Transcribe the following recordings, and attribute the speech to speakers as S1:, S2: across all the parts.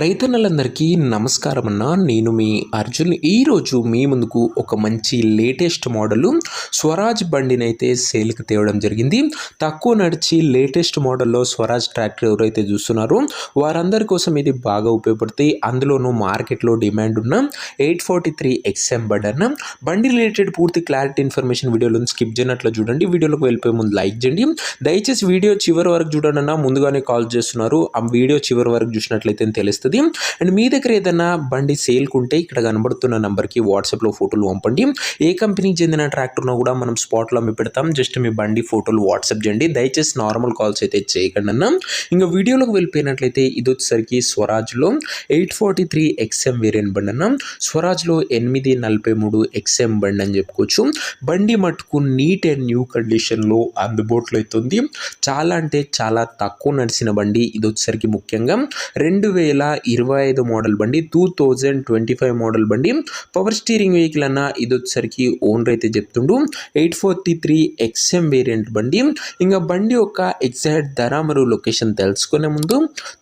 S1: రైతన్నలందరికీ నమస్కారం అన్న. నేను మీ అర్జున్. ఈరోజు మీ ముందుకు ఒక మంచి లేటెస్ట్ మోడల్ స్వరాజ్ బండినైతే సేల్కి తేవడం జరిగింది. తక్కువ నడిచి లేటెస్ట్ మోడల్లో స్వరాజ్ ట్రాక్టర్ ఎవరైతే చూస్తున్నారో వారందరి కోసం ఇది బాగా ఉపయోగపడుతుంది. అందులోనూ మార్కెట్లో డిమాండ్ ఉన్న 843 XM బండి అన్న. బండి రిలేటెడ్ పూర్తి క్లారిటీ ఇన్ఫర్మేషన్ వీడియోలో స్కిప్ చేయనట్లు చూడండి. వీడియోలోకి వెళ్ళిపోయే ముందు లైక్ చేయండి. దయచేసి వీడియో చివరి వరకు చూడండి అన్న. ముందుగానే కాల్ చేస్తున్నారు, ఆ వీడియో చివరి వరకు చూసినట్లయితే తెలుస్తుంది. అండ్ మీ దగ్గర ఏదైనా బండి సేల్కి ఉంటే ఇక్కడ కనబడుతున్న నంబర్కి వాట్సాప్లో ఫోటోలు పంపండి. ఏ కంపెనీకి చెందిన ట్రాక్టర్నో కూడా మనం స్పాట్లో అమ్మి పెడతాం. జస్ట్ మీ బండి ఫోటోలు వాట్సాప్ చేయండి. దయచేసి నార్మల్ కాల్స్ అయితే చేయకండి అన్న. ఇంకా వీడియోలోకి వెళ్ళిపోయినట్లయితే ఇది వచ్చేసరికి స్వరాజ్లో 843 XM వేరియంట్ బండి అన్న. స్వరాజ్లో 843 XM బండి అని చెప్పుకోవచ్చు. బండి మట్టుకు నీట్ అండ్ న్యూ కండిషన్లో అందుబాటులో అవుతుంది. చాలా అంటే చాలా తక్కువ నడిచిన బండి. ఇది వచ్చేసరికి ముఖ్యంగా 2025 మోడల్ బండి, 2025 మోడల్ బండి. పవర్ స్టీరింగ్ వెహికల్ అన్న. ఇది వచ్చేసరికి ఓనర్ అయితే చెప్తుండు 843 XM వేరియంట్ బండి. ఇంకా బండి యొక్క ఎగ్జాక్ట్ ధర మరియు లొకేషన్ తెలుసుకునే ముందు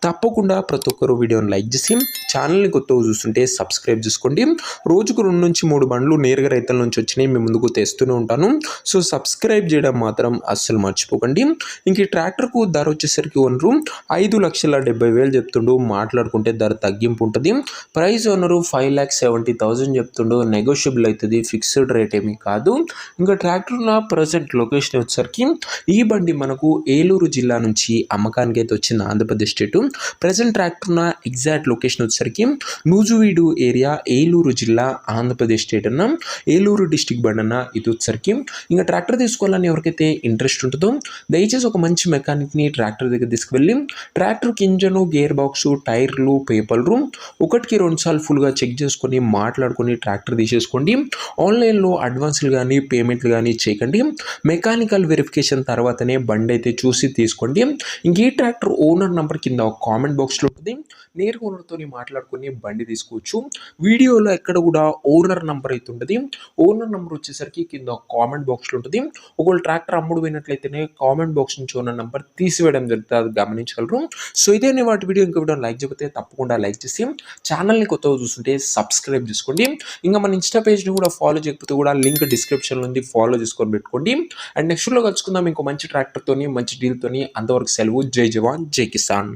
S1: తప్పకుండా ప్రతి ఒక్కరు వీడియోని లైక్ చేసి ఛానల్ని కొత్తగా చూస్తుంటే సబ్స్క్రైబ్ చేసుకోండి. రోజుకు 2 నుంచి 3 బండ్లు నేరుగా రైతుల నుంచి వచ్చినాయి మీ ముందుకు తెస్తూనే ఉంటాను. సో సబ్స్క్రైబ్ చేయడం మాత్రం అస్సలు మర్చిపోకండి. ఇంక ఈ ట్రాక్టర్కు ధర వచ్చేసరికి ఓనరు 5,70,000 చెప్తుండు. మాట్లాడుకుంటే ధర తగ్గింపు ఉంటుంది. ప్రైస్ ఓనరు 5,70,000 చెప్తుండు. నెగోషియబుల్ అవుతుంది, ఫిక్స్డ్ రేట్ ఏమీ కాదు. ఇంకా ట్రాక్టర్ ఉన్న ప్రజెంట్ లొకేషన్ వచ్చేసరికి ఈ బండి మనకు ఏలూరు జిల్లా నుంచి అమ్మకానికి అయితే వచ్చింది, ఆంధ్రప్రదేశ్ స్టేట్. ప్రజెంట్ ట్రాక్టర్ ఉన్న ఎగ్జాక్ట్ లొకేషన్ వచ్చేసరికి నూజువీడు ఏరియా, ఏలూరు జిల్లా, ఆంధ్రప్రదేశ్ స్టేట్ అన్న. ఏలూరు డిస్టిక్ బండి అన్న. ఇది వచ్చేసరికి ఇంకా ట్రాక్టర్ తీసుకోవాలని ఎవరికైతే ఇంట్రెస్ట్ ఉంటుందో దయచేసి ఒక మంచి మెకానిక్ని ట్రాక్టర్ దగ్గర తీసుకువెళ్ళి ట్రాక్టర్కి ఇంజను, గేర్ బాక్సు, టైర్లు, పేపర్లు 1కి 2 సార్లు ఫుల్గా చెక్ చేసుకొని మాట్లాడుకొని ట్రాక్టర్ తీసేసుకోండి. ఆన్లైన్లో అడ్వాన్స్లు కానీ పేమెంట్లు కానీ చేయకండి. మెకానికల్ వెరిఫికేషన్ తర్వాతనే బండి అయితే చూసి తీసుకోండి. ఇంక ఈ ట్రాక్టర్ ఓనర్ నెంబర్ కింద ఒక కామెంట్ బాక్స్లో ఉంటుంది. నేరుగా ఓనర్తో మాట్లాడుకొని బండి తీసుకోవచ్చు. వీడియోలో ఎక్కడ కూడా ఓనర్ నెంబర్ అయితే ఉంటుంది. ఓనర్ నెంబర్ వచ్చేసరికి కింద కామెంట్ బాక్స్లో ఉంటుంది. ఒకవేళ ట్రాక్టర్ అమ్ముడు పోయినట్లయితేనే కామెంట్ బాక్స్ నుంచి ఓనర్ నెంబర్ తీసివేయడం జరుగుతుంది, అది గమనించగలరు. సో ఇదే వాటి వీడియో. ఇంకా వీడియో లైక్ చేయకపోతే తప్పకుండా లైక్ చేసి ఛానల్ని కొత్తగా చూస్తుంటే సబ్స్క్రైబ్ చేసుకోండి. ఇంకా మన ఇన్స్టా పేజ్ని కూడా ఫాలో చేయకపోతే కూడా లింక్ డిస్క్రిప్షన్లో ఉంది, ఫాలో చేసుకొని పెట్టుకోండి. అండ్ నెక్స్ట్లో కలుసుకుందాం ఇంకో మంచి ట్రాక్టర్తోని, మంచి డీల్తోని. అంతవరకు సెలవు. జై జవాన్, జై కిసాన్.